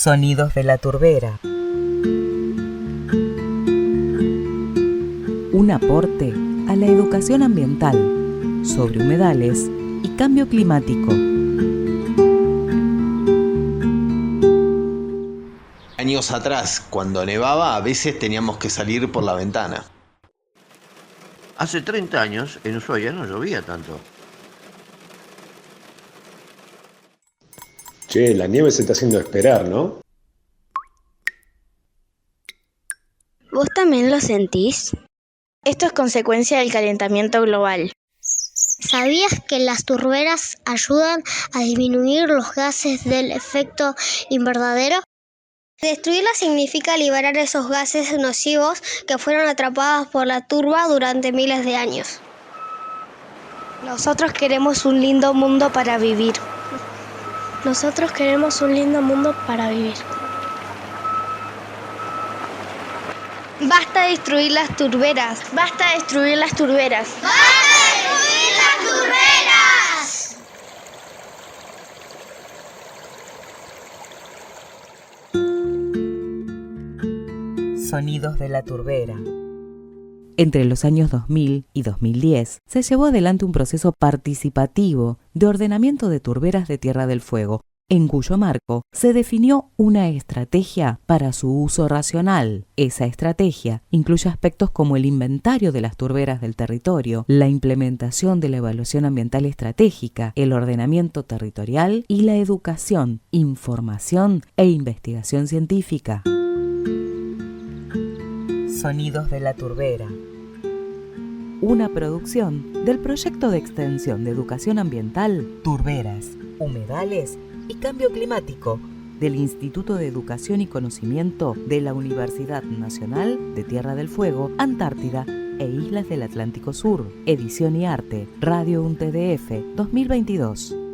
Sonidos de la turbera. Un aporte a la educación ambiental sobre humedales y cambio climático. Años atrás, cuando nevaba, a veces teníamos que salir por la ventana. Hace 30 años en Ushuaia no llovía tanto. Che, la nieve se está haciendo esperar, ¿no? ¿Vos también lo sentís? Esto es consecuencia del calentamiento global. ¿Sabías que las turberas ayudan a disminuir los gases del efecto invernadero? Destruirlas significa liberar esos gases nocivos que fueron atrapados por la turba durante miles de años. Nosotros queremos un lindo mundo para vivir. Nosotros queremos un lindo mundo para vivir. ¡Basta de destruir las turberas! ¡Basta de destruir las turberas! ¡Basta de destruir las turberas! Sonidos de la turbera. Entre los años 2000 y 2010 se llevó adelante un proceso participativo de ordenamiento de turberas de Tierra del Fuego, en cuyo marco se definió una estrategia para su uso racional. Esa estrategia incluye aspectos como el inventario de las turberas del territorio, la implementación de la evaluación ambiental estratégica, el ordenamiento territorial y la educación, información e investigación científica. Sonidos de la turbera. Una producción del proyecto de extensión de educación ambiental Turberas, Humedales y Cambio Climático del Instituto de Educación y Conocimiento de la Universidad Nacional de Tierra del Fuego, Antártida e Islas del Atlántico Sur. Edición y arte, Radio UNTDF 2022.